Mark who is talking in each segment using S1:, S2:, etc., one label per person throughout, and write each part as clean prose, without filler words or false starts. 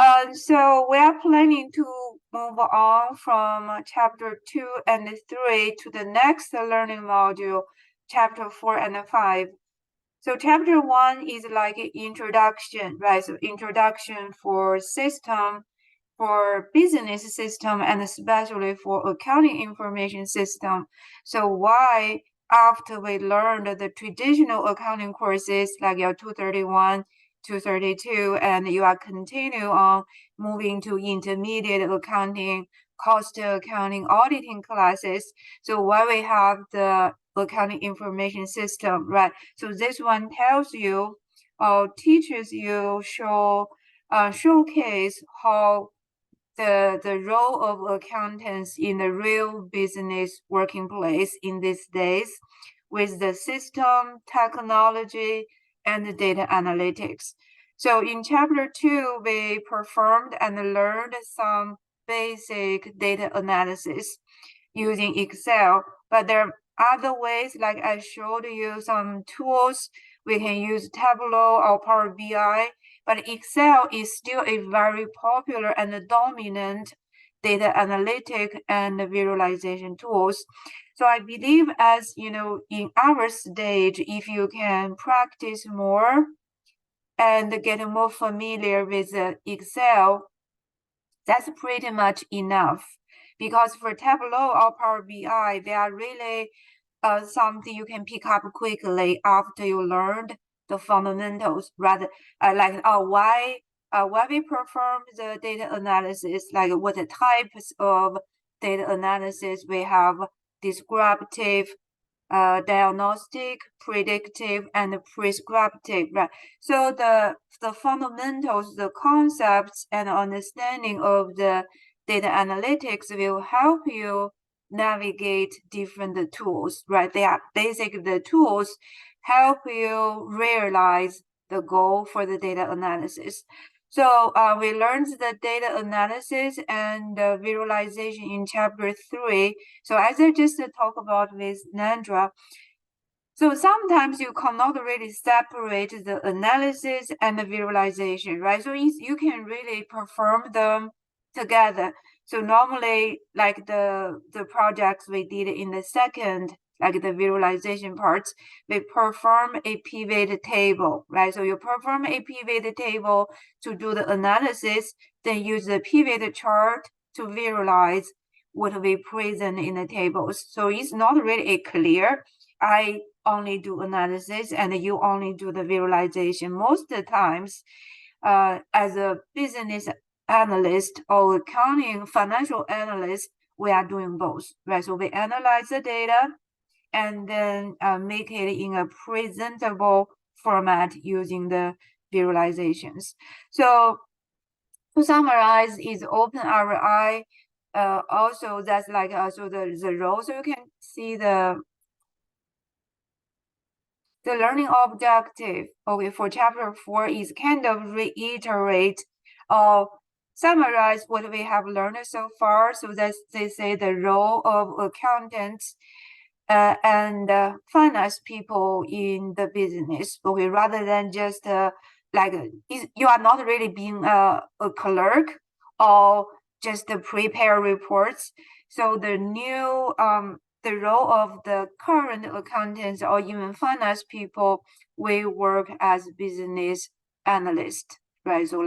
S1: So we are planning to move on from chapter 2 and 3 to the next learning module, chapter 4 and 5. So chapter 1 is like an introduction, right? So introduction for system, for business system, and especially for accounting information system. So why after we learned the traditional accounting courses like your 231, 232, and you are continue on moving to intermediate accounting, cost accounting, auditing classes. So why we have the accounting information system, right? So this one tells you, teaches you, showcase how the role of accountants in the real business working place in these days with the system, technology, and data analytics. So in chapter 2, we performed and learned some basic data analysis using Excel, but there are other ways, like I showed you some tools. We can use Tableau or Power BI, but Excel is still a very popular and dominant data analytic and visualization tools. So I believe, as you know, in our stage, if you can practice more and get more familiar with Excel, that's pretty much enough. Because for Tableau or Power BI, they are really something you can pick up quickly after you learned the fundamentals, rather why we perform the data analysis, like what types of data analysis we have, descriptive, diagnostic, predictive, and prescriptive, right? So the fundamentals, the concepts, and understanding of the data analytics will help you navigate different tools, right? They are basic, the tools help you realize the goal for the data analysis. So we learned the data analysis and visualization in chapter 3. So as I just talked about with Nandra, so sometimes you cannot really separate the analysis and the visualization, right? So you can really perform them together. So normally, like the projects we did in the second, like the visualization parts, we perform a pivot table, right? So you perform a pivot table to do the analysis, then use the pivot chart to visualize what we present in the tables. So it's not really a clear. I only do analysis and you only do the visualization. Most of the times, as a business analyst or accounting financial analyst, we are doing both, right? So we analyze the data and then make it in a presentable format using the visualizations. So to summarize, is OpenRI. Also, that's like so the role. So you can see the learning objective, okay, for chapter 4 is kind of reiterate or summarize what we have learned so far. So that they say the role of accountants and finance people in the business, okay, rather than just you are not really being a clerk or just prepare reports. So the role of the current accountants or even finance people, we work as business analysts, right? So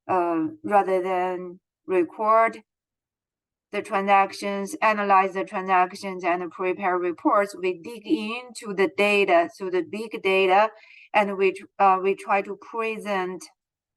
S1: rather than record the transactions, analyze the transactions, and prepare reports, we dig into the data, so the big data, and we try to present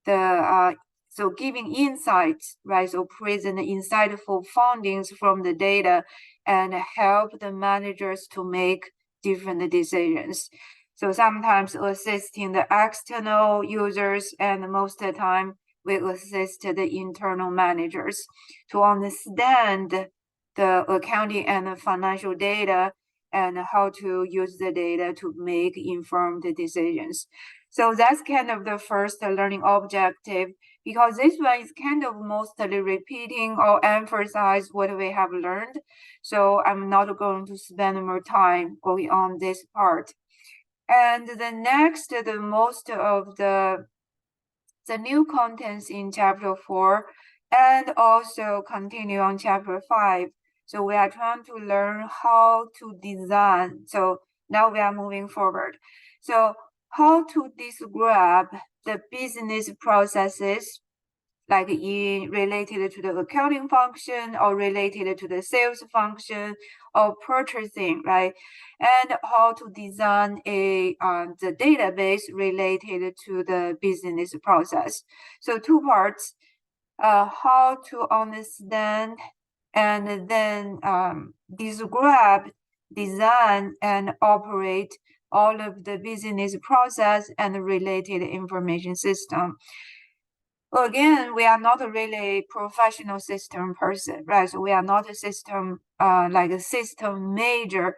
S1: the so giving insights, right? So present insightful findings from the data and help the managers to make different decisions. So sometimes assisting the external users, and most of the time we assist the internal managers to understand the accounting and financial data and how to use the data to make informed decisions. So that's kind of the first learning objective, because this one is kind of mostly repeating or emphasize what we have learned. So I'm not going to spend more time going on this part. And the next, the most of the the new contents in chapter 4 and also continue on chapter 5. So we are trying to learn how to design. So now we are moving forward. So how to describe the business processes like related to the accounting function or related to the sales function or purchasing, right? And how to design the database related to the business process. So two parts, how to understand and then describe, design, and operate all of the business process and related information system. Again, we are not really professional system person, right? So we are not a system, like a system major.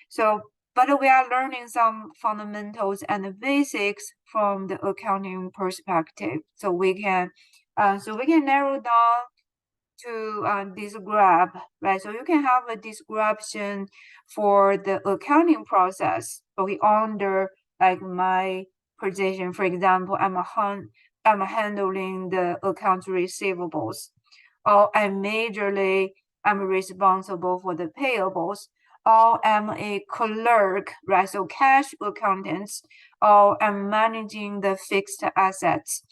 S1: So, but we are learning some fundamentals and the basics from the accounting perspective. So we can narrow down to describe, right? So you can have a description for the accounting process. Okay, under like my position, for example, I'm handling the accounts receivables, or I'm responsible for the payables, or I'm a clerk, right? So cash accountants, or I'm managing the fixed assets.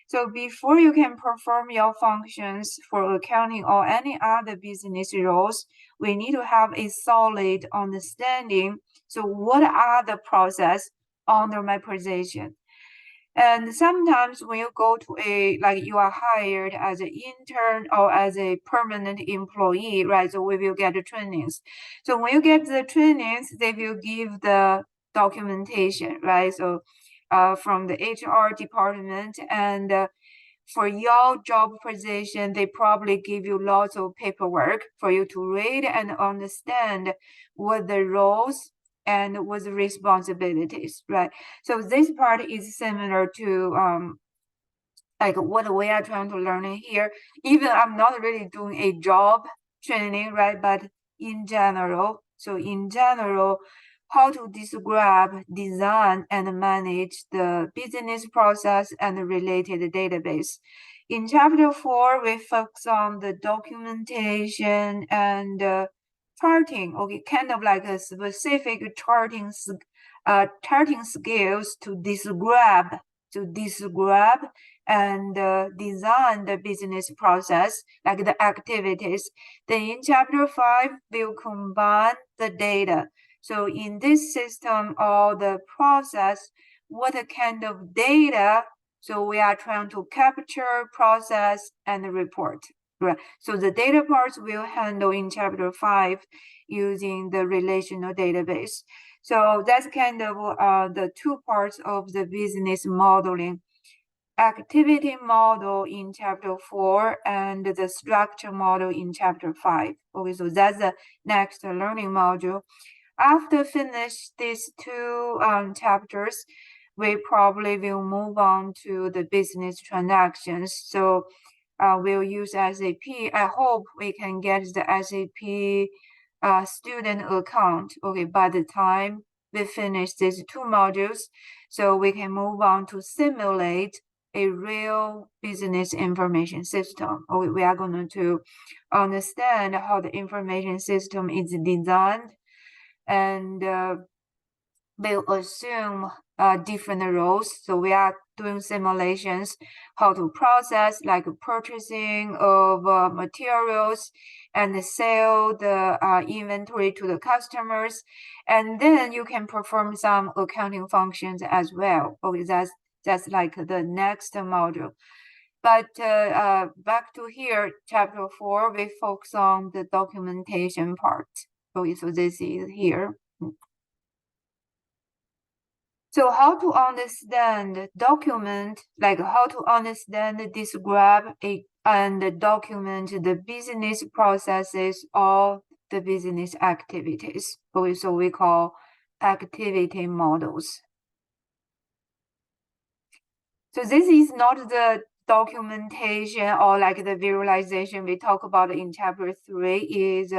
S1: So before you can perform your functions for accounting or any other business roles, we need to have a solid understanding. So what are the process under my position? And sometimes when you go to like you are hired as an intern or as a permanent employee, right? So we will get the trainings. So when you get the trainings, they will give the documentation, right? So from the HR department, and for your job position, they probably give you lots of paperwork for you to read and understand what the roles and what the responsibilities, right? So this part is similar to like what we are trying to learn here. Even I'm not really doing a job training, right? But in general, how to describe, design, and manage the business process and the related database. In chapter 4, we focus on the documentation and charting. Okay, kind of like a specific charting skills to describe and design the business process, like the activities. Then in chapter 5, we'll combine the data. So in this system or the process, what kind of data? So we are trying to capture, process, and report. Right. So the data parts we'll handle in chapter 5 using the relational database. So that's kind of the two parts of the business modeling. Activity model in chapter 4 and the structure model in chapter 5. Okay, so that's the next learning module. After finish these two chapters, we probably will move on to the business transactions. So we'll use SAP. I hope we can get the SAP student account, okay, by the time we finish these two modules, so we can move on to simulate a real business information system. Okay, we are going to understand how the information system is designed, and we'll assume different roles. So we are doing simulations, how to process like purchasing of materials and sell the inventory to the customers. And then you can perform some accounting functions as well. Okay, that's like the next module. But back to here, chapter 4, we focus on the documentation part. Okay, so this is here. So how to understand, document, like how to understand, describe and document the business processes or the business activities. Okay, so we call activity models. So this is not the documentation or like the visualization we talk about in chapter 3 is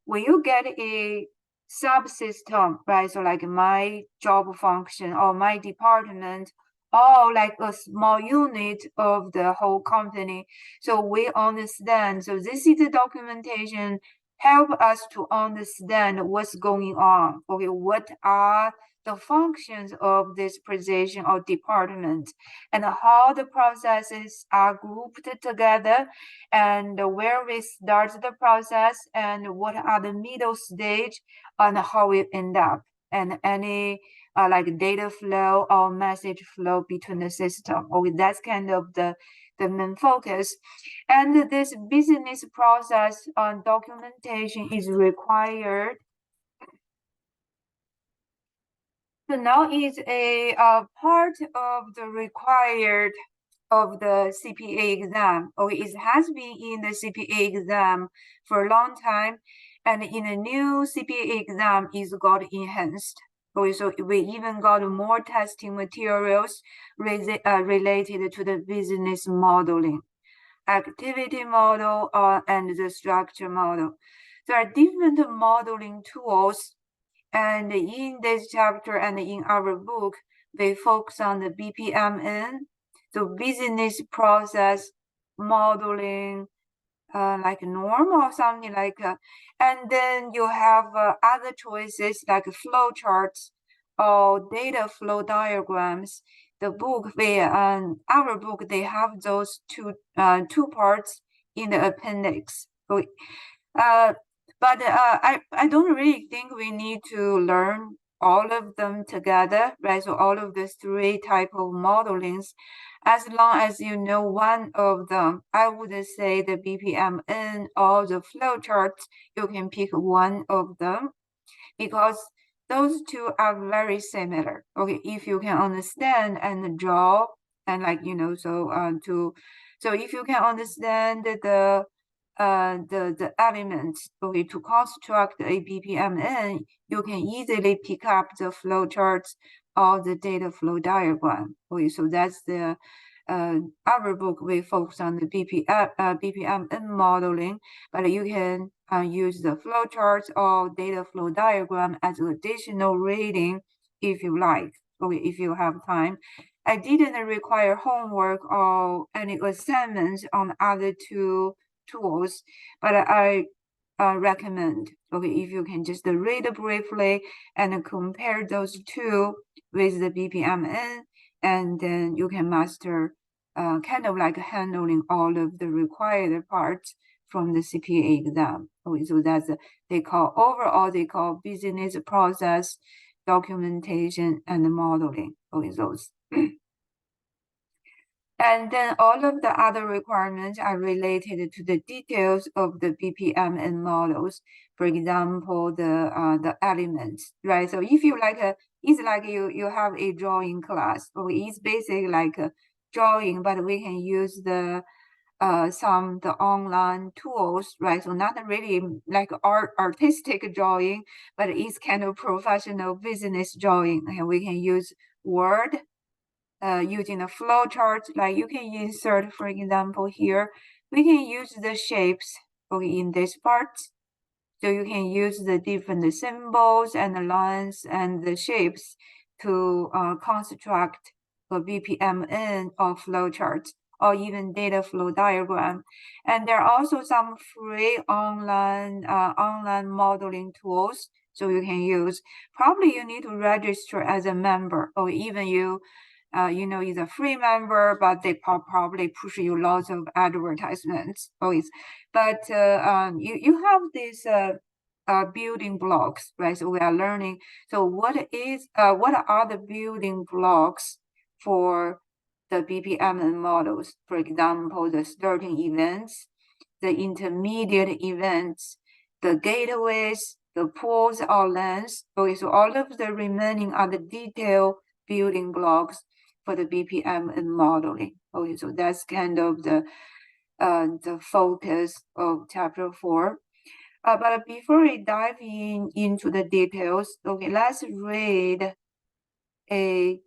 S1: when you get a subsystem, right? So like my job function or my department all like a small unit of the whole company. So we understand. So this is the documentation help us to understand what's going on. Okay, what are the functions of this position or department and how the processes are grouped together and where we start the process and what are the middle stage and how we end up and any like data flow or message flow between the system. Okay, that's kind of the main focus. And this business process documentation is required. So now is a part of the required of the CPA exam, or it has been in the CPA exam for a long time, and in the new CPA exam is got enhanced. Okay, so we even got more testing materials related to the business modeling, activity model, and the structure model. There are different modeling tools, and in this chapter and in our book, we focus on the BPMN, so business process modeling, like norm or something like, and then you have other choices like flow charts or data flow diagrams. The book, our book, they have those two parts in the appendix. So, but I don't really think we need to learn all of them together, right? So all of the three type of modelings, as long as you know one of them, I would say the BPMN or the flowcharts, you can pick one of them because those two are very similar. Okay, if you can understand and draw and like so if you can understand the elements, okay, to construct a BPMN, you can easily pick up the flowcharts or the data flow diagram. Okay, so that's the our book. We focus on the BPMN modeling, but you can use the flowcharts or data flow diagram as additional reading if you like. Okay, if you have time. I didn't require homework or any assignments on other two tools, but I recommend, okay, if you can just read briefly and compare those two with the BPMN, and then you can master kind of like handling all of the required parts from the CPA exam. Okay, so that's they call business process documentation and modeling. Okay, those. And then all of the other requirements are related to the details of the BPMN models. For example, the elements, right? So if you like it's like you have a drawing class, or it's basically like a drawing, but we can use the online tools, right? So not really like artistic drawing, but it's kind of professional business drawing, and we can use Word using a flow chart, like you can insert, for example, here, we can use the shapes in this part. So you can use the different symbols and the lines and the shapes to construct a BPMN or flow chart or even data flow diagram. And there are also some free online modeling tools so you can use. Probably you need to register as a member, or even you is a free member, but they probably push you lots of advertisements always. But you have these building blocks, right? So we are learning. So what are the building blocks for the BPMN models? For example, the starting events, the intermediate events, the gateways, the poles or lanes. Okay, so all of the remaining are the detailed building blocks for the BPMN modeling. Okay, so that's kind of the focus of chapter 4. But before we dive into the details, okay, let's read a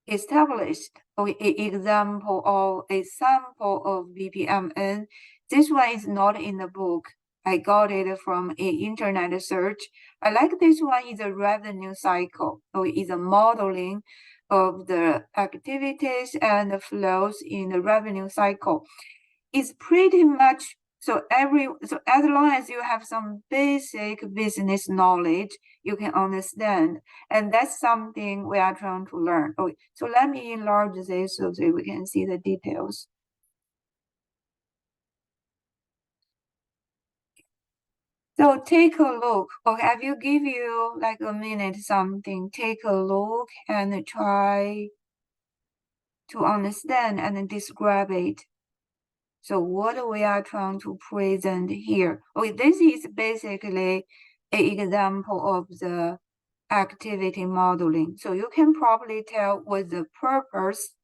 S1: established example or a sample of BPMN. This one is not in the book. I got it from an internet search. I like this one is a revenue cycle. So it's a modeling of the activities and the flows in the revenue cycle. It's pretty much so as long as you have some basic business knowledge, you can understand. And that's something we are trying to learn. Okay, so let me enlarge this so that we can see the details. So take a look. Okay, I will give you like a minute something. Take a look and try to understand and describe it. So what we are trying to present here. Okay, this is basically an example of the activity modeling. So you can probably tell what the purpose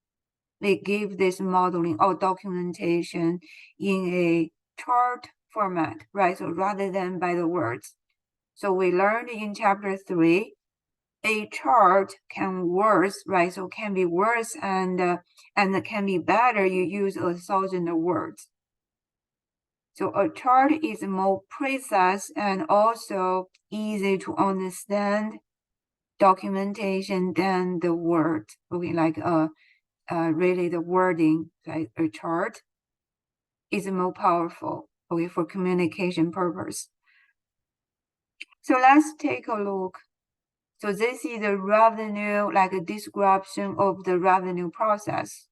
S1: they give this modeling or documentation in a chart format, right? So rather than by the words. So we learned in chapter 3, a chart can worse, right? So can be worse and can be better. You use 1,000 words. So a chart is more precise and also easy to understand documentation than the word. Okay, like really the wording, like a chart is more powerful, okay, for communication purpose. So let's take a look. So this is the revenue, like a description of the revenue process.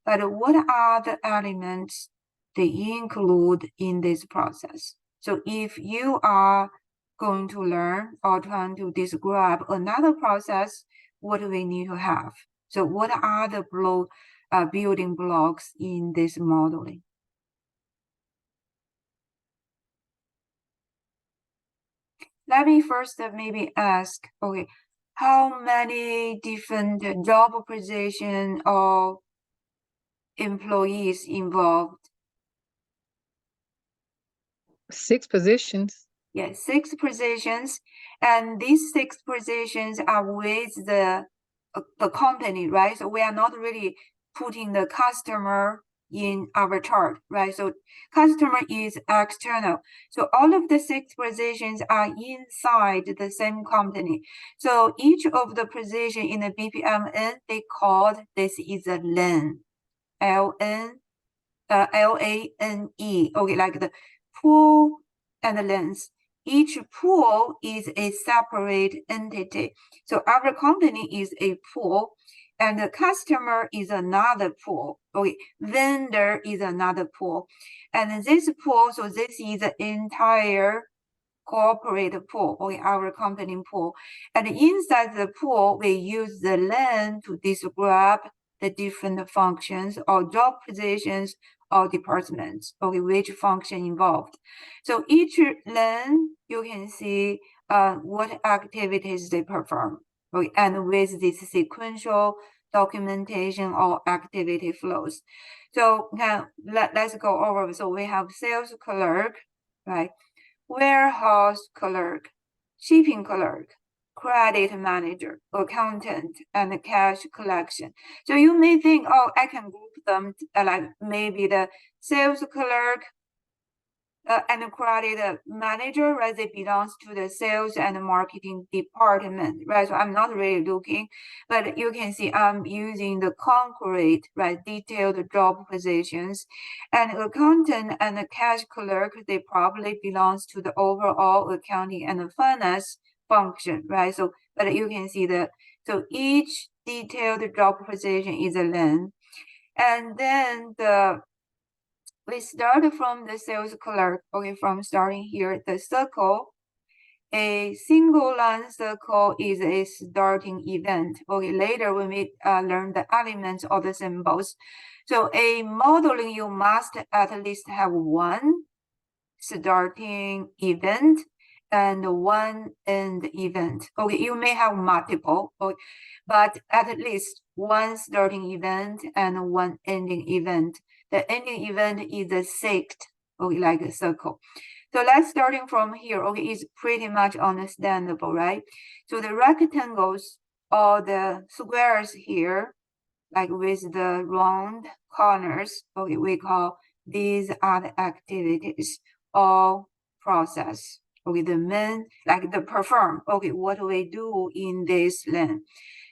S1: But what are the elements they include in this process? So if you are going to learn or trying to describe another process, what do we need to have? So what are the building blocks in this modeling? Let me first maybe ask, okay, how many different job position or employees involved?
S2: 6 positions.
S1: Yes, 6 positions, and these 6 positions are with the company, right? So we are not really putting the customer in our chart, right? So customer is external. So all of the 6 positions are inside the same company. So each of the position in the BPMN, they called this is a LANE, L-N, L-A-N-E. Okay, like the pool and the lanes. Each pool is a separate entity. So our company is a pool, and the customer is another pool. Okay, vendor is another pool. And this pool, so this is the entire corporate pool, or our company pool. And inside the pool, we use the LAN to describe the different functions or job positions or departments, okay, which function involved. So each LAN, you can see what activities they perform, okay, and with this sequential documentation or activity flows. So now let's go over. So we have sales clerk, right? Warehouse clerk, shipping clerk, credit manager, accountant, and cash collection. So you may think, oh, I can group them like maybe the sales clerk and the credit manager, right? They belongs to the sales and marketing department, right? So I'm not really looking, but you can see I'm using the concrete, right? Detailed job positions, and accountant and the cash clerk, they probably belongs to the overall accounting and the finance function, right? So, but you can see so each detailed job position is a LAN, and then we start from the sales clerk, okay, from starting here, the circle. A single line circle is a starting event. Okay, later when we learn the elements of the symbols. So a modeling, you must at least have one starting event and one end event. Okay, you may have multiple, okay, but at least one starting event and one ending event. The ending event is the sixth, okay, like a circle. So let's starting from here, okay, it's pretty much understandable, right? So the rectangles or the squares here, like with the round corners, okay, we call these are the activities or process. Okay, the main, like the perform, okay, what do we do in this LAN?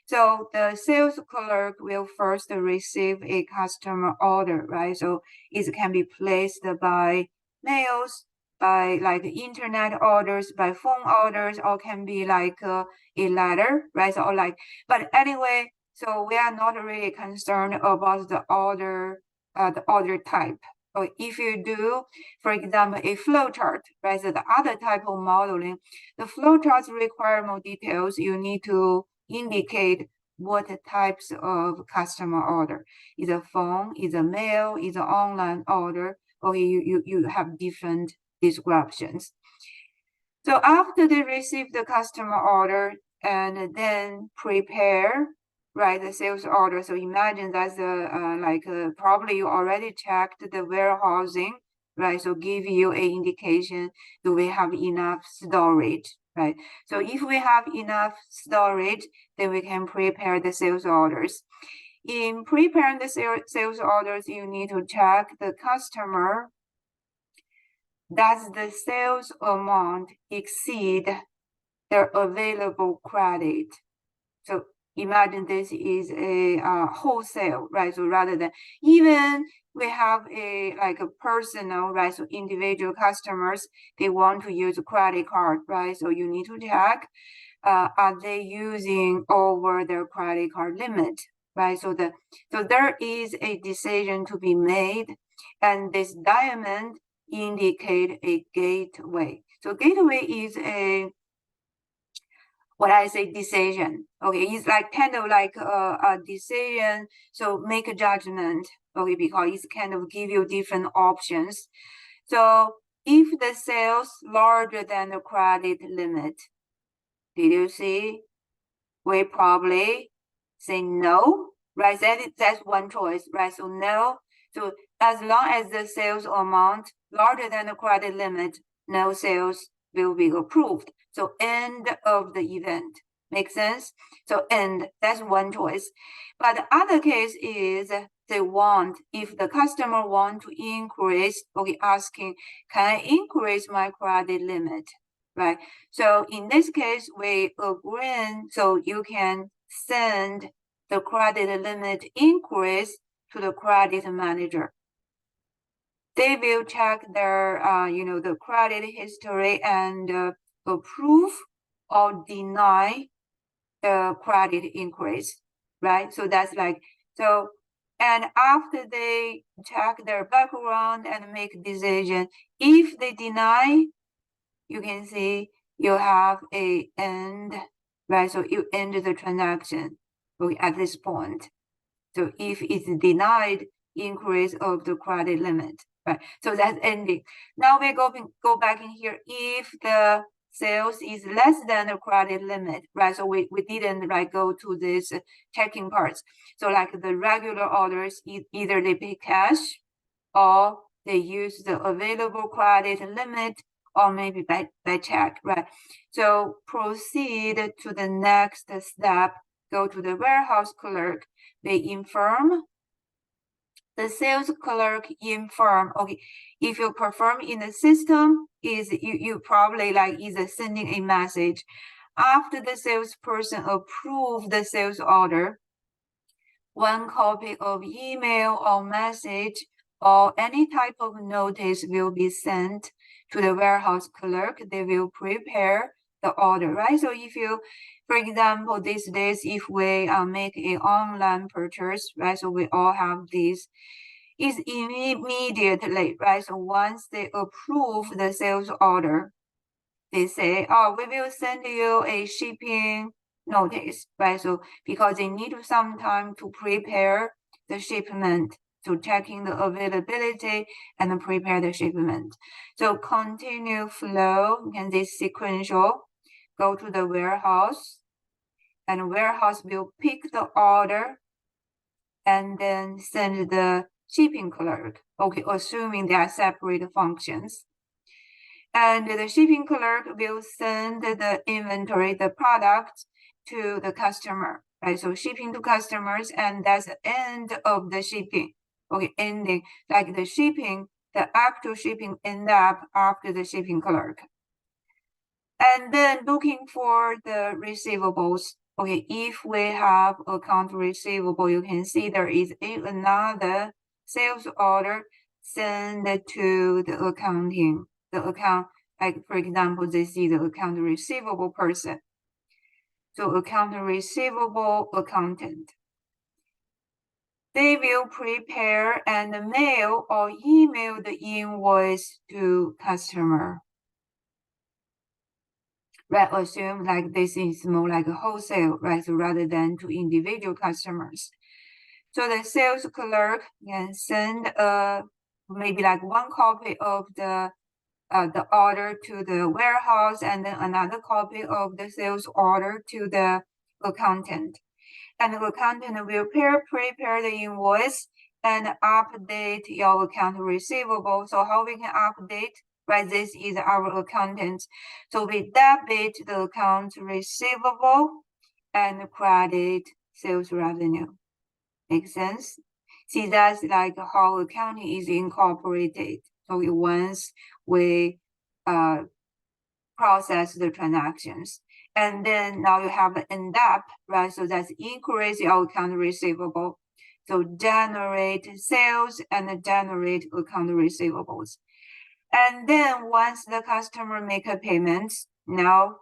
S1: So the sales clerk will first receive a customer order, right? So it can be placed by mails, by like internet orders, by phone orders, or can be like a letter, right? So like, but anyway, so we are not really concerned about the order type. Or if you do, for example, a flow chart, right? So the other type of modeling, the flow charts require more details. You need to indicate what types of customer order. Is a phone, is a mail, is an online order, or you have different descriptions. So after they receive the customer order and then prepare, right, the sales order. So imagine that's probably you already checked the warehousing, right? So give you an indication, do we have enough storage, right? So if we have enough storage, then we can prepare the sales orders. In preparing the sales orders, you need to check the customer. Does the sales amount exceed their available credit? So imagine this is a wholesale, right? So rather than even we have a personal, right? So individual customers, they want to use a credit card, right? So you need to check, are they using over their credit card limit, right? So there is a decision to be made, and this diamond indicate a gateway. So gateway is what I say decision. Okay, it's like kind of like a decision. So make a judgment. Okay, because it's kind of give you different options. So if the sales larger than the credit limit, did you see? We probably say no, right? That's one choice, right? So no. So as long as the sales amount larger than the credit limit, no sales will be approved. So end of the event. Make sense? So end, that's one choice. But the other case is they want, if the customer want to increase, okay, asking, can I increase my credit limit? Right. So in this case, we agree, so you can send the credit limit increase to the credit manager. They will check their, the credit history and approve or deny the credit increase, right? So that's like, so, and after they check their background and make decision, if they deny, you can see you have a end, right? So you end the transaction at this point. So if it's denied increase of the credit limit, right? So that's ending. Now we go back in here. If the sales is less than the credit limit, right? So we didn't go to this checking parts. So like the regular orders, either they pay cash or they use the available credit limit or maybe by check, right? So proceed to the next step, go to the warehouse clerk. They inform, the sales clerk inform, okay, if you perform in the system, is you probably either sending a message after the salesperson approve the sales order, one copy of email or message or any type of notice will be sent to the warehouse clerk. They will prepare the order, right? So if you, for example, these days, if we make an online purchase, right? So we all have this, is immediately, right? So once they approve the sales order, they say, oh, we will send you a shipping notice, right? So because they need some time to prepare the shipment, so checking the availability and prepare the shipment. So continue flow, you can see sequential, go to the warehouse, and warehouse will pick the order and then send the shipping clerk, okay, assuming they are separate functions. And the shipping clerk will send the inventory, the product, to the customer, right? So shipping to customers, and that's the end of the shipping. Okay, ending, like the shipping, the actual shipping end up after the shipping clerk. And then looking for the receivables. Okay, if we have account receivable, you can see there is another sales order sent to the accounting, the account, like for example, this is the account receivable person. So account receivable accountant. They will prepare and mail or email the invoice to customer. Right, assume like this is more like a wholesale, right? So rather than to individual customers. So the sales clerk can send maybe like one copy of the order to the warehouse and then another copy of the sales order to the accountant. And the accountant will prepare the invoice and update your account receivable. So how we can update? Right, this is our accountant. So we debit the account receivable and credit sales revenue. Make sense? See, that's like how accounting is incorporated. So once we process the transactions, and then now you have the end up, right? So that's increase your account receivable. So generate sales and generate account receivables. And then once the customer make a payment, now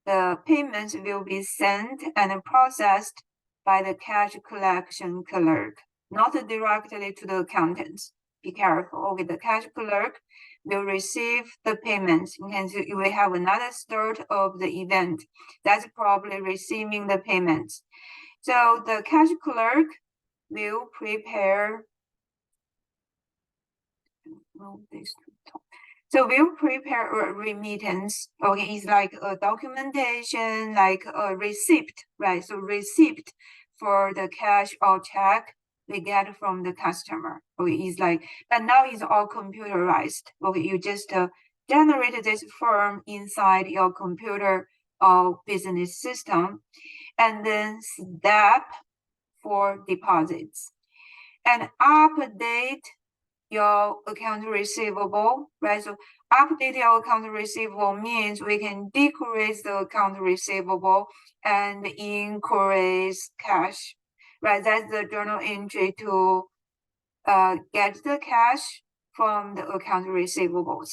S1: the payments will be sent and processed by the cash collection clerk, not directly to the accountants. Be careful. Okay, the cash clerk will receive the payments. You can see we have another start of the event. That's probably receiving the payments. So the cash clerk will prepare. So we'll prepare a remittance. Okay, it's like a documentation, like a receipt, right? So receipt for the cash or check we get from the customer. Okay, it's like, but now it's all computerized. Okay, you just generate this form inside your computer or business system, and then step for deposits and update your account receivable, right? So update your account receivable means we can decrease the account receivable and increase cash, right? That's the journal entry to get the cash from the account receivables.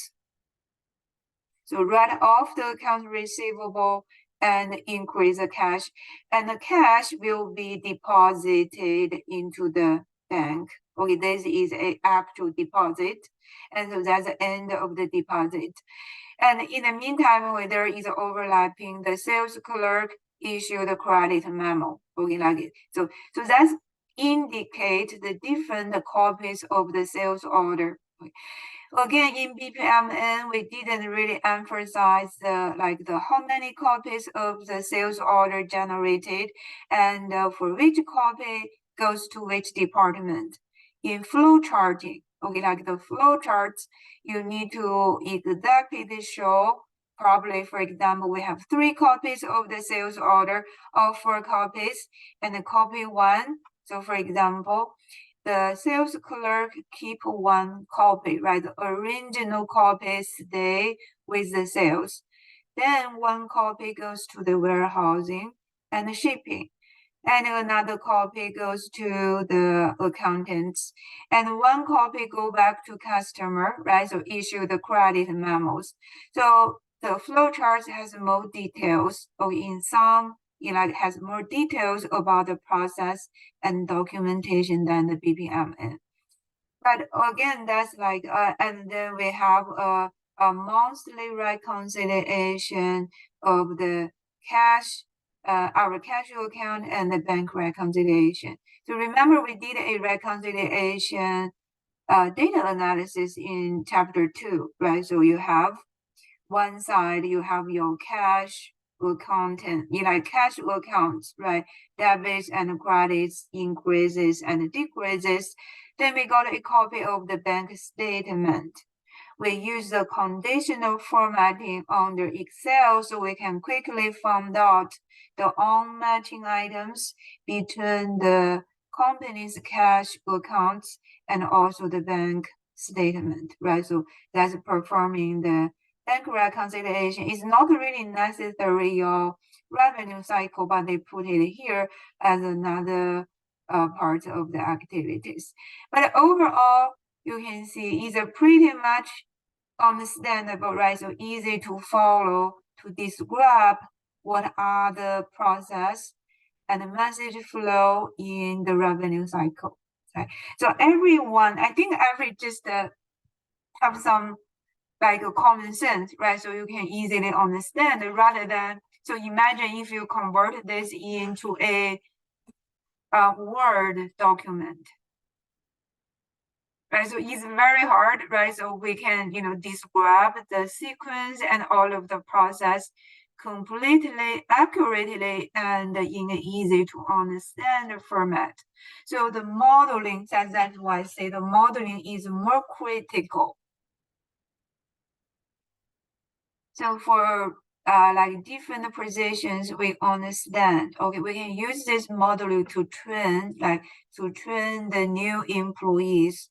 S1: So write off the account receivable and increase the cash, and the cash will be deposited into the bank. Okay, this is an actual deposit, and so that's the end of the deposit. And in the meantime, when there is overlapping, the sales clerk issue the credit memo. Okay, like it. So that's indicate the different copies of the sales order. Okay. Again, in BPMN, we didn't really emphasize how many copies of the sales order generated and for which copy goes to which department. In flow charting, okay, like the flow charts, you need to exactly show, probably, for example, we have 3 copies of the sales order or 4 copies and the copy 1. So for example, the sales clerk keep 1 copy, right? The original copy stay with the sales. Then 1 copy goes to the warehousing and shipping. And another copy goes to the accountants. And 1 copy go back to customer, right? So issue the credit memos. So the flowchart has more details, or in some, it has more details about the process and documentation than the BPMN. But again, that's like, and then we have a monthly reconciliation of the cash, our cash account and the bank reconciliation. So remember, we did a reconciliation data analysis in chapter 2, right? So you have one side, you have your cash account, cash accounts, right? Debits and credits increases and decreases. Then we got a copy of the bank statement. We use the conditional formatting under Excel so we can quickly find out the unmatching items between the company's cash accounts and also the bank statement, right? So that's performing the bank reconciliation. It's not really necessary revenue cycle, but they put it here as another part of the activities. But overall, you can see it's a pretty much understandable, right? So easy to follow, to describe what are the process and the message flow in the revenue cycle. Okay. So everyone, I think every just have some like a common sense, right? So you can easily understand rather than, so imagine if you convert this into a Word document. Right, so it's very hard, right? So we can, describe the sequence and all of the process completely accurately and in an easy to understand format. So the modeling, that's why I say the modeling is more critical. So for like different positions, we understand, okay, we can use this model to train the new employees.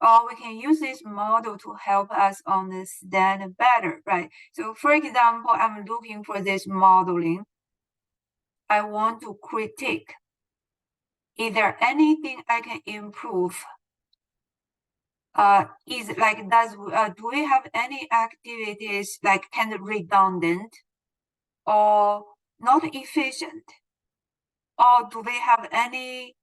S1: Or we can use this model to help us understand better, right? So for example, I'm looking for this modeling. I want to critique. Is there anything I can improve? Do we have any activities like kind of redundant or not efficient? Or do we have any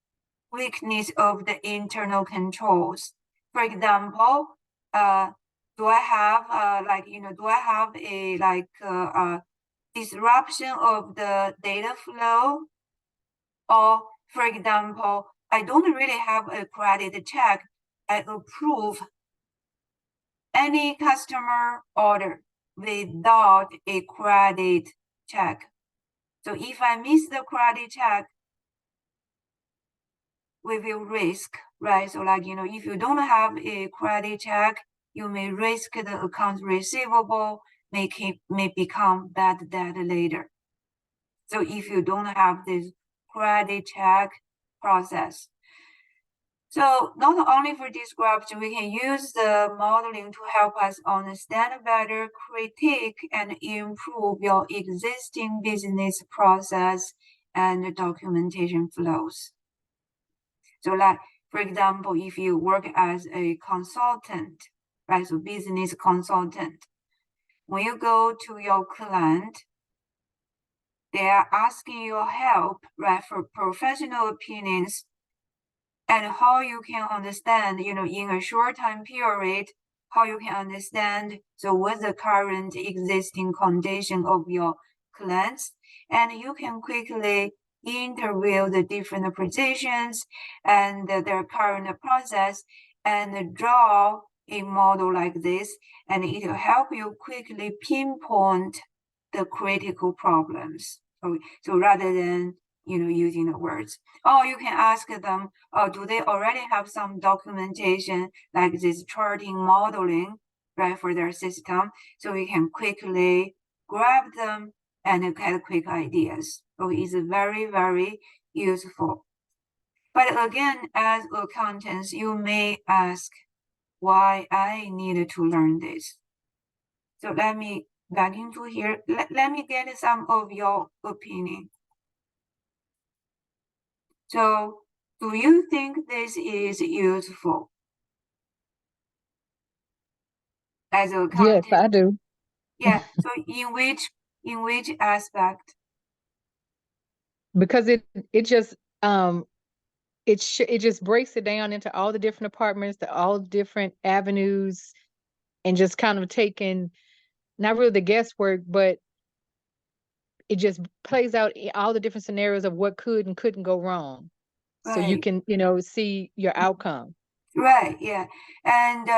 S1: weakness of the internal controls? For example, do I have a disruption of the data flow? Or for example, I don't really have a credit check. I approve any customer order without a credit check. So if I miss the credit check, we will risk, right? So if you don't have a credit check, you may risk the account receivable may become bad debt later. So if you don't have this credit check process. So not only for description, we can use the modeling to help us understand better, critique, and improve your existing business process and documentation flows. So for example, if you work as a consultant, right, so business consultant, when you go to your client, they are asking your help, right, for professional opinions and how you can understand, in a short time period, how you can understand, so what's the current existing condition of your clients, and you can quickly interview the different positions and their current process and draw a model like this, and it will help you quickly pinpoint the critical problems. So rather than using the words, or you can ask them, do they already have some documentation like this charting modeling, right, for their system, so we can quickly grab them and get quick ideas. So it's very, very useful. But again, as accountants, you may ask why I need to learn this. So let me back into here. Let me get some of your opinion. So do you think this is useful as a
S2: Yes,
S1: content?
S2: I do.
S1: Yeah. So in which aspect?
S2: Because it just it just breaks it down into all the different departments, all different avenues, and just kind of taking not really the guesswork, but it just plays out all the different scenarios of what could and couldn't go wrong. So you
S1: Right.
S2: can, see your outcome.
S1: Right. Yeah. And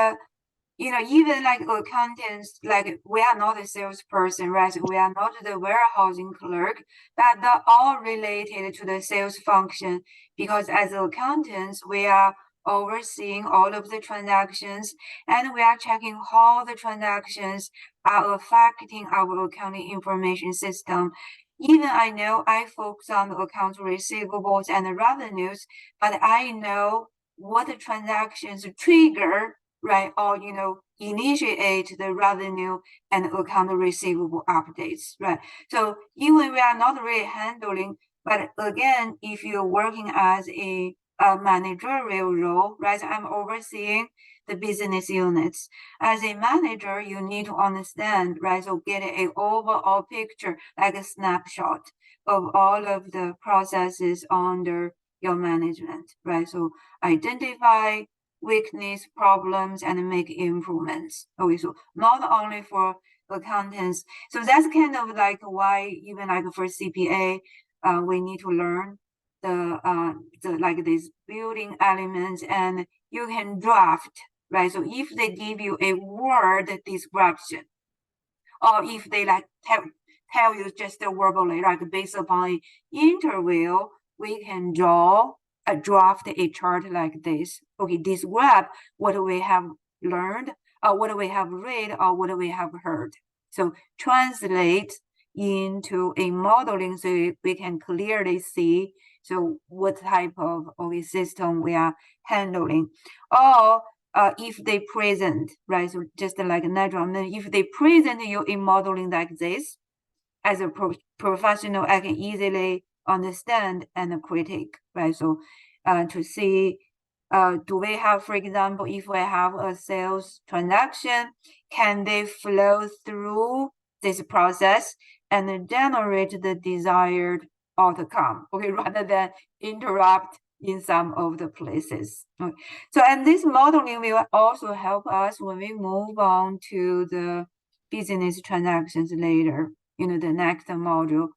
S1: even like accountants, like we are not a salesperson, right? We are not the warehousing clerk, but they're all related to the sales function because as accountants, we are overseeing all of the transactions and we are checking how the transactions are affecting our accounting information system. Even I know I focus on the accounts receivables and the revenues, but I know what the transactions trigger right? Or, initiate the revenue and account receivable updates, right? So even we are not really handling, but again, if you're working as a managerial role, right? I'm overseeing the business units. As a manager, you need to understand, right? So get an overall picture, like a snapshot of all of the processes under your management, right? So identify weakness, problems, and make improvements. Okay, so not only for accountants. So that's kind of like why even like for CPA, we need to learn the like these building elements, and you can draft, right? So if they give you a word description, or if they like tell you just verbally, like based upon interview, we can draft a chart like this. Okay, describe what we have learned, or what we have read, or what we have heard. So translate into a modeling so we can clearly see so what type of system we are handling. Or if they present, right? So just like natural, if they present you in modeling like this, as a professional, I can easily understand and critique, right? So to see, do we have, for example, if we have a sales transaction, can they flow through this process and generate the desired outcome, okay, rather than interrupt in some of the places. Okay. So, and this modeling will also help us when we move on to the business transactions later, the next module,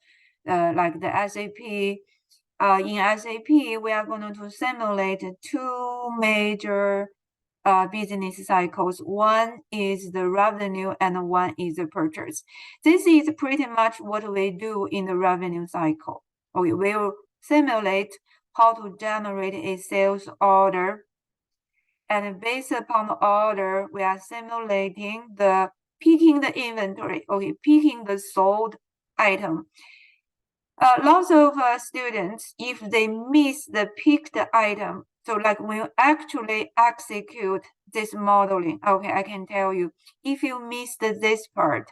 S1: like the SAP. In SAP, we are going to simulate two major business cycles. One is the revenue and one is the purchase. This is pretty much what we do in the revenue cycle. We will simulate how to generate a sales order. And based upon the order, we are simulating picking the inventory, okay, picking the sold item. Lots of students, if they miss the picked item, so like when you actually execute this modeling, okay, I can tell you, if you missed this part,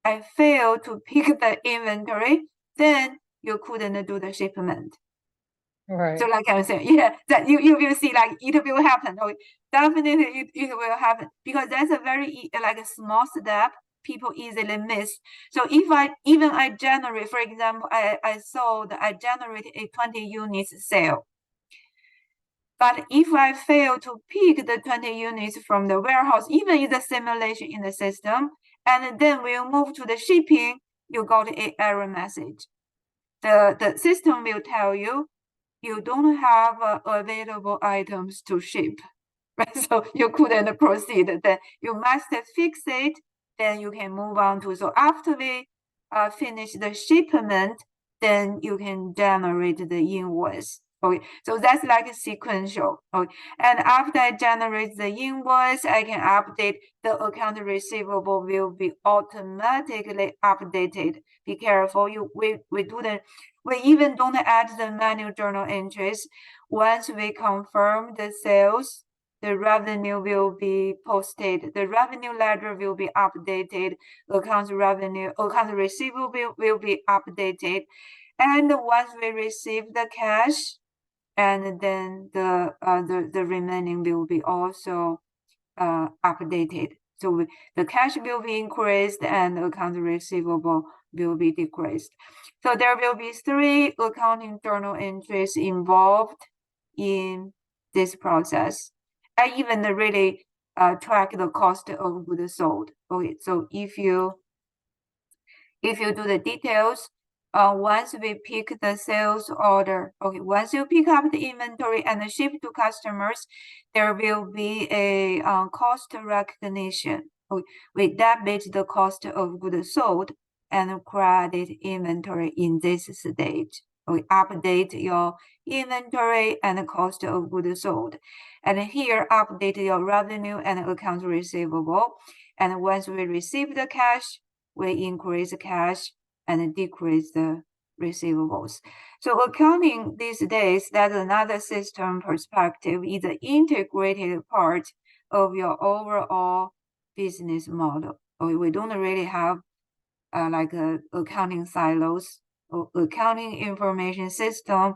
S1: I failed to pick the inventory, then you couldn't do the shipment.
S2: Right.
S1: So like I was saying, yeah, that you will see like it will happen. Oh, definitely it will happen because that's a very like a small step people easily miss. So if I generate, for example, I generate a 20 units sale. But if I fail to pick the 20 units from the warehouse, even in the simulation in the system, and then we'll move to the shipping, you got an error message. The system will tell you you don't have available items to ship, right? So you couldn't proceed. Then you must fix it. Then you can move on to. So after we finish the shipment, then you can generate the invoice. Okay, so that's like a sequential. Okay, and after I generate the invoice, I can update the account receivable will be automatically updated. Be careful, we even don't add the manual journal entries. Once we confirm the sales, the revenue will be posted. The revenue ledger will be updated. Accounts receivable will be updated. And once we receive the cash, and then the remaining will be also updated. So the cash will be increased and accounts receivable will be decreased. So there will be 3 accounting journal entries involved in this process. I even really track the cost of goods sold. Okay, so if you do the details, once we pick the sales order, okay, once you pick up the inventory and ship to customers, there will be a cost recognition. Okay, we debit the cost of goods sold and credit inventory in this stage. We update your inventory and cost of goods sold. And here, update your revenue and accounts receivable. And once we receive the cash, we increase cash and decrease the receivables. So accounting these days, that's another system perspective, is an integrated part of your overall business model. Or we don't really have like accounting silos. Or accounting information system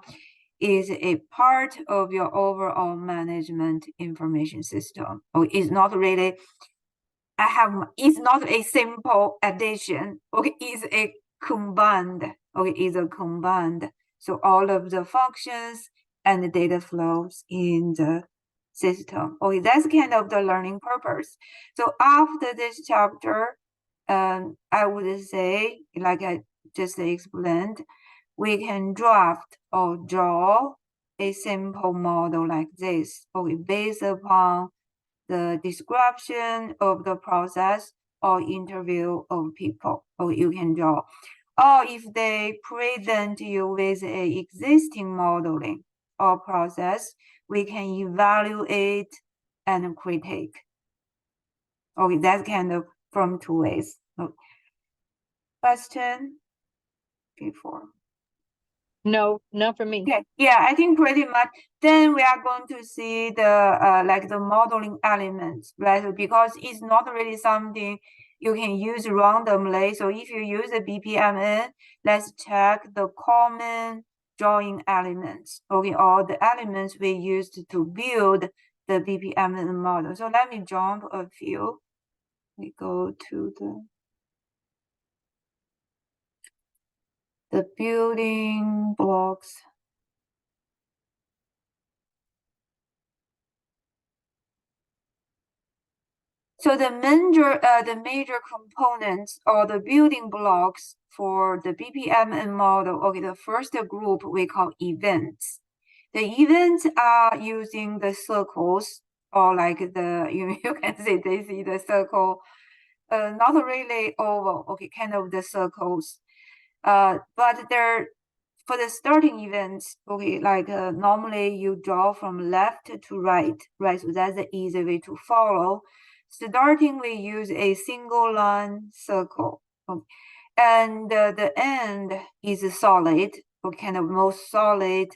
S1: is a part of your overall management information system. Or it's not really it's not a simple addition. Okay, it's a combined. Okay, it's a combined. So all of the functions and the data flows in the system. Okay, that's kind of the learning purpose. So after this chapter, I would say, like I just explained, we can draft or draw a simple model like this. Okay, based upon the description of the process or interview of people, or you can draw. Or if they present you with a existing modeling or process, we can evaluate and critique. Okay, that's kind of from two ways. Okay. Question before.
S2: No, none for me.
S1: Okay, yeah, I think pretty much. Then we are going to see the like the modeling elements, right? Because it's not really something you can use randomly. So if you use a BPMN, let's check the common drawing elements. Okay, all the elements we used to build the BPMN model. So let me jump a few. We go to the building blocks. So the major components or the building blocks for the BPMN model, okay, the first group we call events. The events are using the circles or like the, you can say they see the circle, not really oval, okay, kind of the circles. But they're, for the starting events, okay, like normally you draw from left to right, right? So that's the easy way to follow. Starting, we use a single line circle. Okay. And the end is solid, or kind of most solid,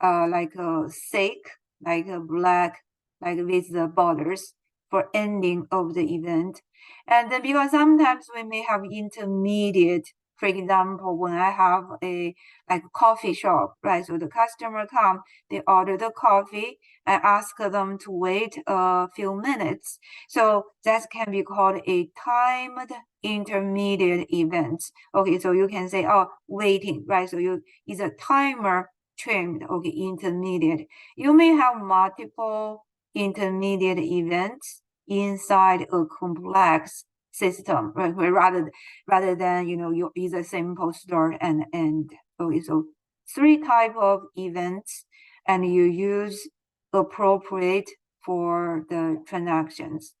S1: like a thick, like a black, like with the borders for ending of the event. And then because sometimes we may have intermediate, for example, when I have a like coffee shop, right? So the customer come, they order the coffee, I ask them to wait a few minutes. So that can be called a timed intermediate event. Okay, so you can say, oh, waiting, right? So it's a timer trimmed, okay, intermediate. You may have multiple intermediate events inside a complex system, right? Rather than, you know, you use a simple start and end. Okay, so 3 type of events, and you use appropriate for the transactions.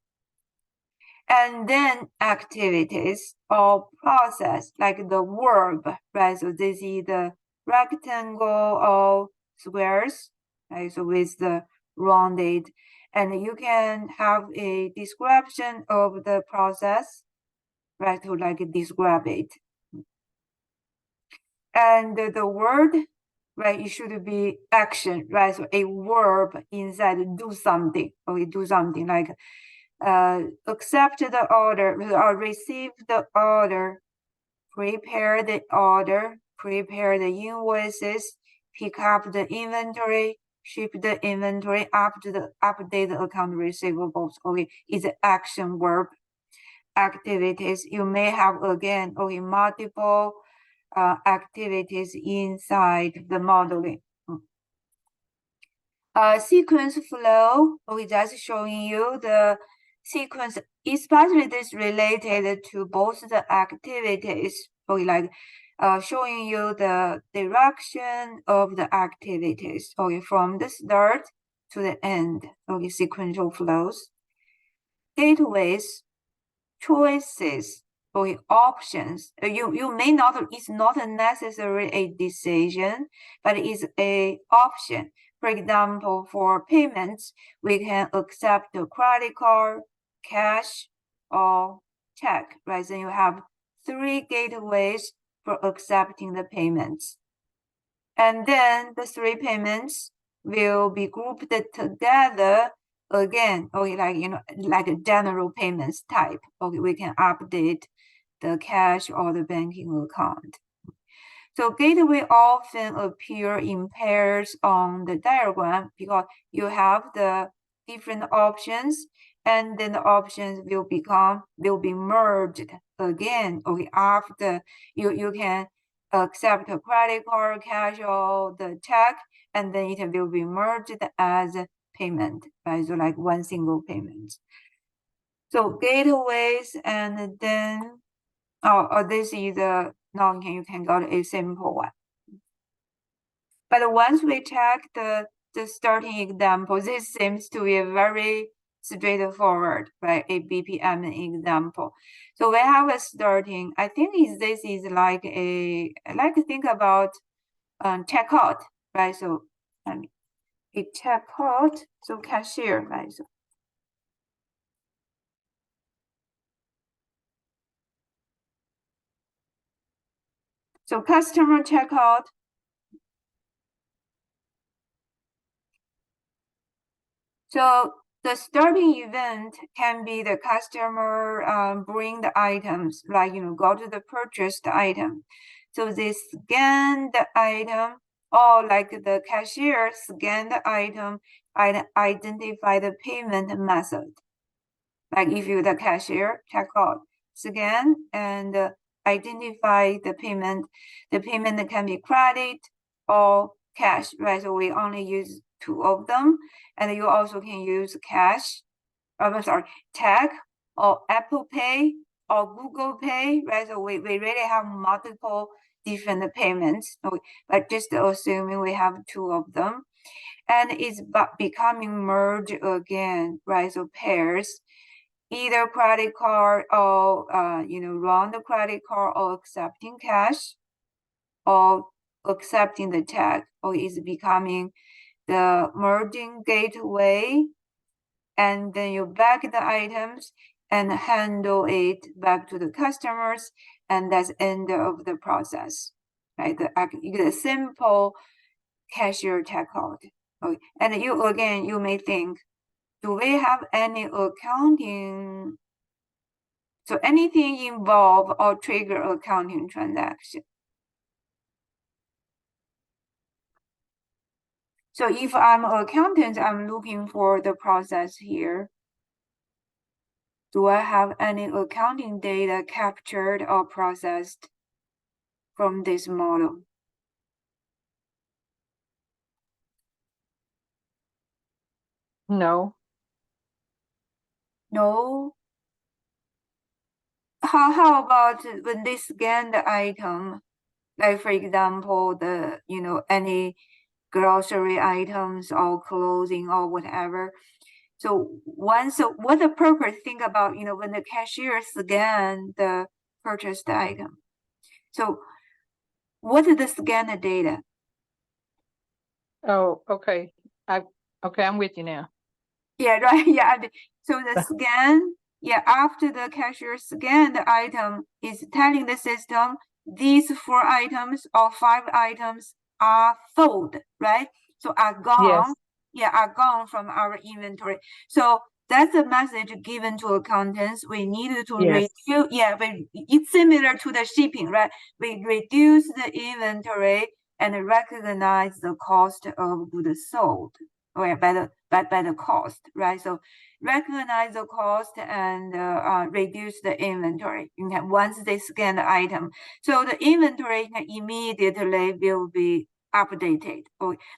S1: And then activities or process, like the verb, right? So this is the rectangle or squares, right? So with the rounded, and you can have a description of the process, right? To like describe it. And the word, right? It should be action, right? So a verb inside do something, okay, do something like accept the order or receive the order, prepare the order, prepare the invoices, pick up the inventory, ship the inventory, update the account receivables. Okay, it's an action verb activities. You may have again, okay, multiple activities inside the modeling. Sequence flow, okay, that's showing you the sequence, especially this related to both the activities, okay, like showing you the direction of the activities, okay, from the start to the end, okay, sequential flows. Gateways, choices, okay, options. You may not, it's not necessarily a decision, but it's a option. For example, for payments, we can accept the credit card, cash, or check, right? So you have 3 gateways for accepting the payments. And then the 3 payments will be grouped together again, okay, like, like a general payments type, okay, we can update the cash or the banking account. So gateway often appear in pairs on the diagram because you have the different options, and then the options will be merged again. Okay, after you can accept a credit card, cash, or the check, and then it will be merged as a payment, right? So like one single payment. So gateways, and then this is a now you can go to a simple one. But once we check the starting example, this seems to be a very straightforward, right? A BPM example. So we have a starting. I think this is like think about checkout, right? So a checkout, so cashier, right? So customer checkout. So the starting event can be the customer bring the items, like, go to the purchased item. So they scan the item, or like the cashier scan the item and identify the payment method. Like if you the cashier checkout, scan and identify the payment can be credit or cash, right? So we only use two of them, and you also can use cash, tag or Apple Pay or Google Pay, right? So we really have multiple different payments, but just assuming we have two of them, and it's becoming merged again, right? So pairs, either credit card or run the credit card or accepting cash or accepting the check, or is becoming the merging gateway, and then you back the items and handle it back to the customers, and that's end of the process, right? The simple cashier checkout. Okay. And you may think, do we have any accounting? So anything involve or trigger accounting transaction. So if I'm an accountant, I'm looking for the process here. Do I have any accounting data captured or processed from this model?
S2: No.
S1: No. How about when they scan the item, like for example, any grocery items or clothing or whatever. So what the purpose, think about, when the cashier scan the purchased item. So what is the scan data?
S2: Oh, okay. I'm with you now.
S1: Yeah, right. Yeah. So the scan, yeah, after the cashier scan the item, is telling the system these 4 items or 5 items are sold, right? So are gone.
S2: Yes.
S1: Yeah, are gone from our inventory. So that's a message given to accountants. We need to
S2: Yes.
S1: reduce. Yeah, but it's similar to the shipping, right? We reduce the inventory and recognize the cost of goods sold, or by the cost, right? So recognize the cost and reduce the inventory. You can, once they scan the item, so the inventory can immediately will be updated.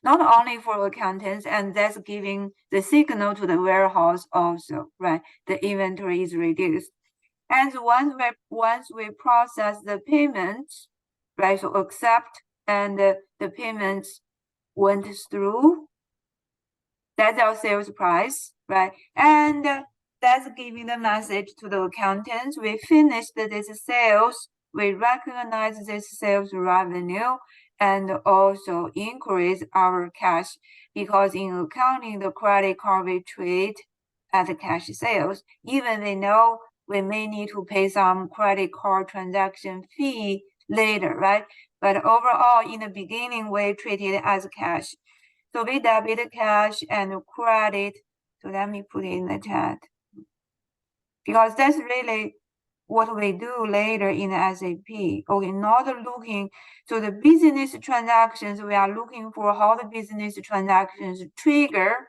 S1: Not only for accountants, and that's giving the signal to the warehouse also, right? The inventory is reduced. And once we process the payments, right? So accept, and the payments went through. That's our sales price, right? And that's giving the message to the accountants. We finished this sales. We recognize this sales revenue and also increase our cash, because in accounting, the credit card we treat as a cash sales. Even we know we may need to pay some credit card transaction fee later, right? But overall, in the beginning, we treat it as cash. So we debit cash and credit So let me put it in the chat. Because that's really what we do later in the SAP. Okay, not looking, so the business transactions, we are looking for how the business transactions trigger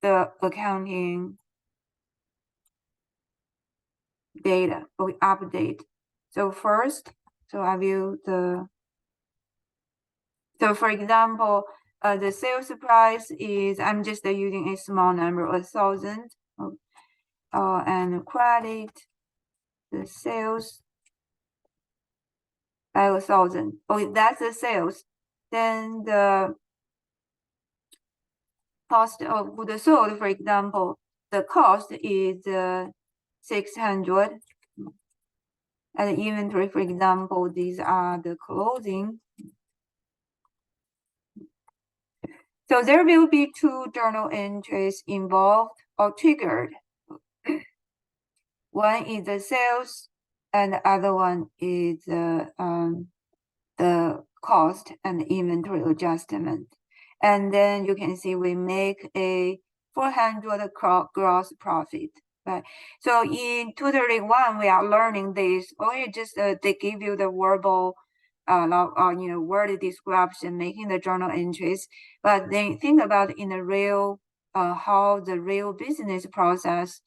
S1: the accounting data, okay, update. So first, so I will so for example, the sales price is, I'm just using a small number, 1,000, and credit the sales by 1,000. Okay, that's the sales. Then the cost of goods sold, for example, the cost is 600. And the inventory, for example, these are the clothing. So there will be two journal entries involved or triggered. One is the sales, and the other one is the cost and inventory adjustment. And then you can see we make a 400 gross profit, right? So in tutoring one, we are learning this, or just they give you the verbal, word description, making the journal entries. But then think about in the real, how the real business process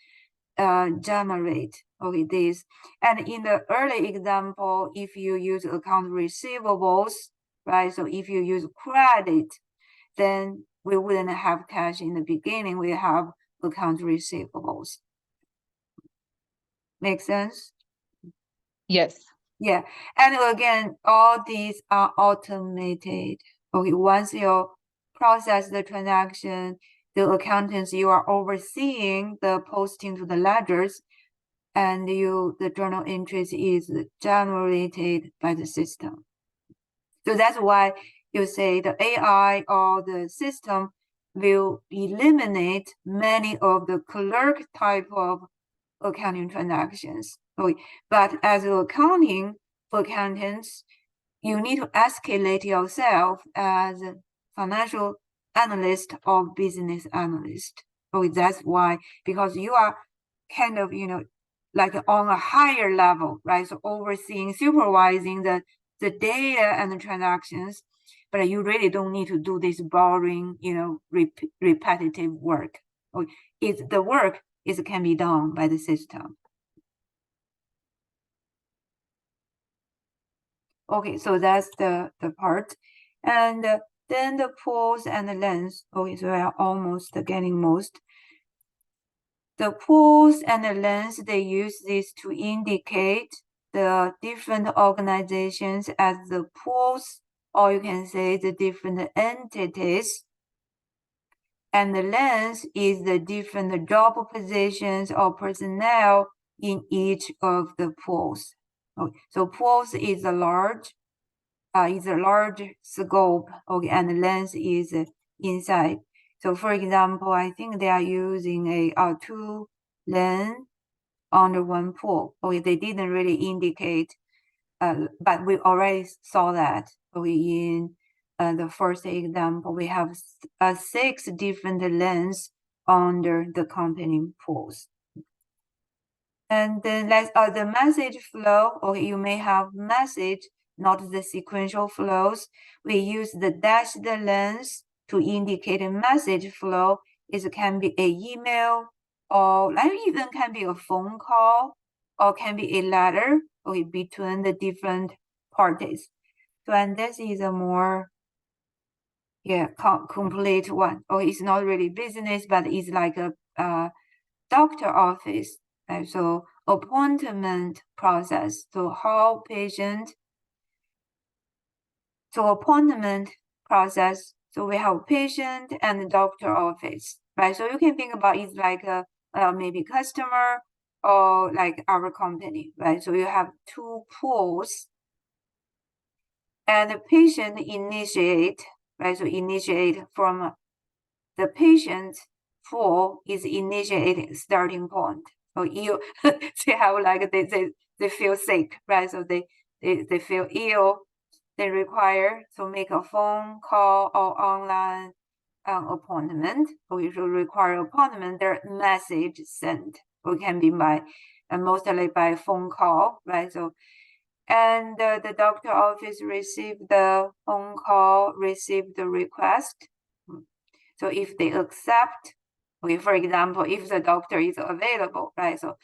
S1: generate this. And in the early example, if you use account receivables, right? So if you use credit, then we wouldn't have cash in the beginning. We have account receivables. Make sense?
S2: Yes.
S1: Yeah. And again, all these are automated. Okay, once you process the transaction, the accountants, you are overseeing the posting to the ledgers, and the journal entries is generated by the system. So that's why you say the AI or the system will eliminate many of the clerk type of accounting transactions. But as accounting accountants, you need to escalate yourself as a financial analyst or business analyst. That's why, because you are kind of, like on a higher level, right? So overseeing, supervising the data and the transactions, but you really don't need to do this boring, repetitive work. The work can be done by the system. Okay, so that's the part. And then the pools and the lens. Okay, so we are almost getting most. The pools and the lens, they use this to indicate the different organizations as the pools, or you can say the different entities. And the lens is the different job positions or personnel in each of the pools. Okay, so pools is a large scope, okay, and the lens is inside. So for example, I think they are using a two lens under one pool. Okay, they didn't really indicate, but we already saw that. Okay, in the first example, we have 6 different lens under the company pools. And then let's the message flow. Okay, you may have message, not the sequential flows. We use the dashed lens to indicate a message flow. It can be an email, or even can be a phone call, or can be a letter, okay, between the different parties. So, and this is a more complete one. Oh, it's not really business, but it's like a doctor office. Right? So appointment process. So how patient. So appointment process. So we have patient and doctor office, right? So you can think about it like a maybe customer or like our company, right? So you have 2 pools, and the patient initiate, right? So initiate from the patient pool is initiating starting point. So you they have like they feel sick, right? So they feel ill. They require to make a phone call or online appointment, or you should require appointment, their message sent, or can be by mostly by phone call, right? So, and the doctor office received the phone call, received the request. So if they accept, okay, for example, if the doctor is available, right? So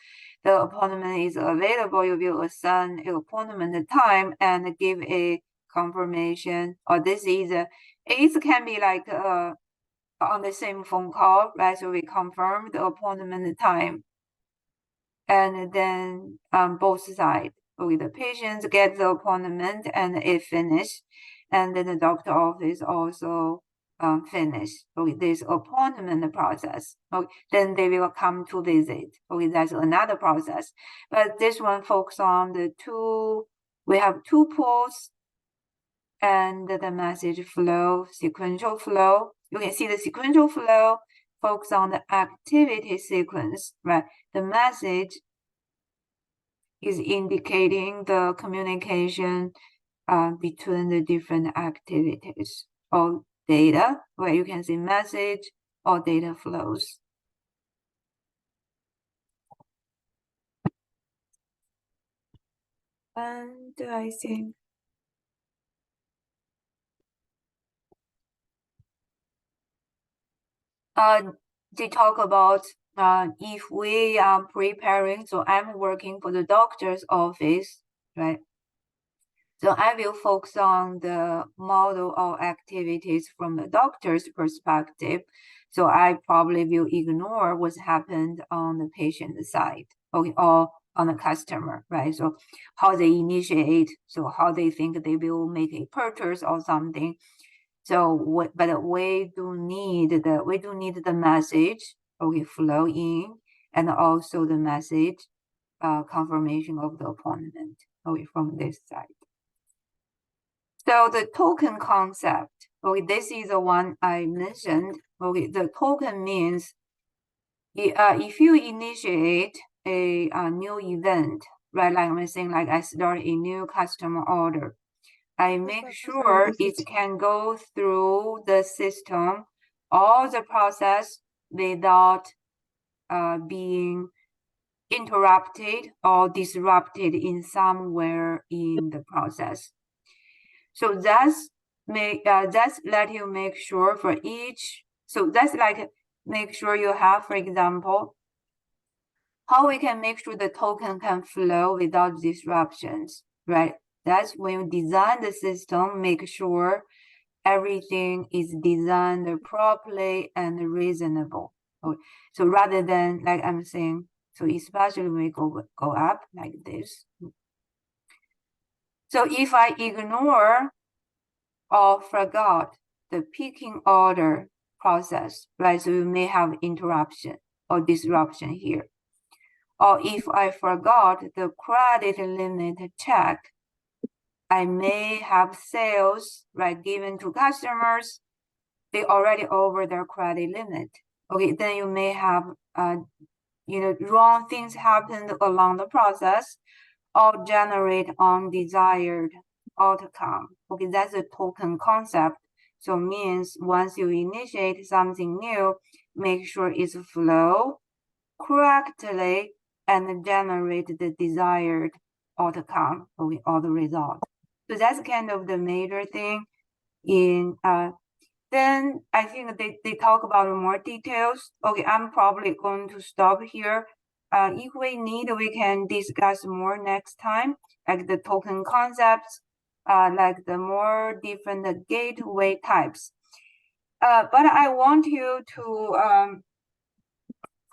S1: the appointment is available, you will assign an appointment time and give a confirmation, or this is it can be like on the same phone call, right? So we confirm the appointment time, and then both sides, okay, the patients get the appointment and it finished, and then the doctor office also finish, okay, this appointment process. Okay, then they will come to visit. Okay, that's another process. But this one focus on the two. We have two pools and the message flow, sequential flow. You can see the sequential flow focus on the activity sequence, right? The message is indicating the communication between the different activities or data, where you can see message or data flows. And I think they talk about if we are preparing, so I'm working for the doctor's office, right? So I will focus on the model or activities from the doctor's perspective. So I probably will ignore what's happened on the patient side, okay, or on the customer, right? So how they initiate, so how they think they will make a purchase or something. So but we do need the message, okay, flow in, and also the message confirmation of the appointment, okay, from this side. So the token concept, okay, this is the one I mentioned. Okay, the token means if you initiate a new event, right? Like I'm saying, like I start a new customer order, I make sure it can go through the system, all the process without being interrupted or disrupted in somewhere in the process. So that's let you make sure for each. So that's like make sure you have, for example, how we can make sure the token can flow without disruptions, right? That's when you design the system, make sure everything is designed properly and reasonable. So rather than like I'm saying, so especially when we go up like this. So if I ignore or forgot the picking order process, right? So you may have interruption or disruption here. Or if I forgot the credit limit check, I may have sales, right, given to customers. They already over their credit limit. Okay, then you may have, wrong things happened along the process or generate undesired outcome. Okay, that's a token concept. So means once you initiate something new, make sure it's flow correctly and generate the desired outcome, okay, or the result. So that's kind of the major thing in then I think they talk about more details. Okay, I'm probably going to stop here. If we need, we can discuss more next time, like the token concepts, like the more different gateway types. But I want you to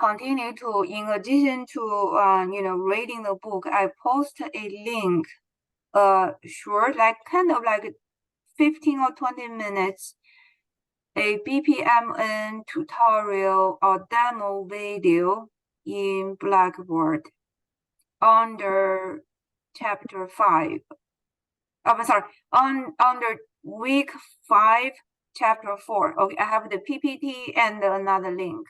S1: continue to, in addition to reading the book, I post a link, short, like kind of like 15 or 20 minutes, a BPMN tutorial or demo video in Blackboard under chapter 5. I'm sorry, under week 5, chapter 4. Okay, I have the PPT and another link.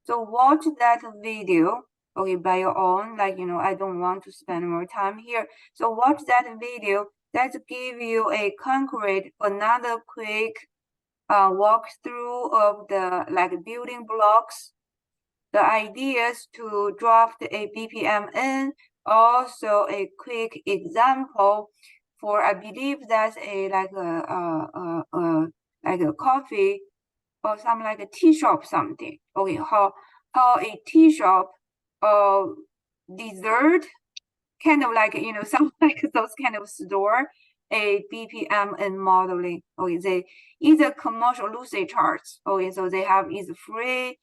S1: So watch that video, okay, by your own. Like, I don't want to spend more time here. So watch that video. That give you a concrete, another quick walkthrough of the like building blocks, the ideas to draft a BPMN, also a quick example for, I believe that's a like a coffee or some like a tea shop something. Okay, how a tea shop dessert kind of like, you know, some like those kind of store, a BPM and modeling. Okay, they either commercial Lucy charts. Okay, so they have is free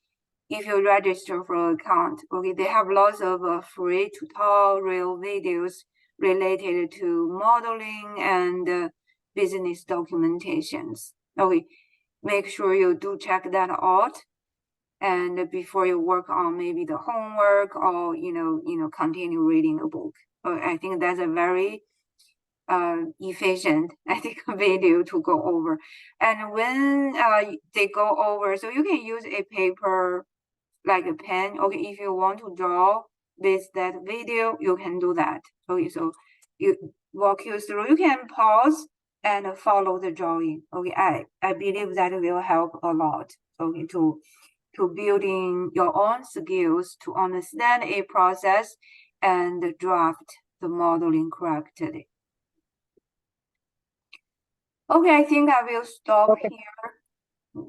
S1: if you register for an account. Okay, they have lots of free tutorial videos related to modeling and business documentations. Okay, make sure you do check that out. And before you work on maybe the homework or continue reading a book. I think that's a very efficient, I think, video to go over. And when they go over, so you can use a paper like a pen. Okay, if you want to draw with that video, you can do that. Okay, so you walk you through. You can pause and follow the drawing. Okay, I believe that will help a lot. Okay, to building your own skills to understand a process and draft the modeling correctly. Okay, I think I will stop
S2: Okay.
S1: here.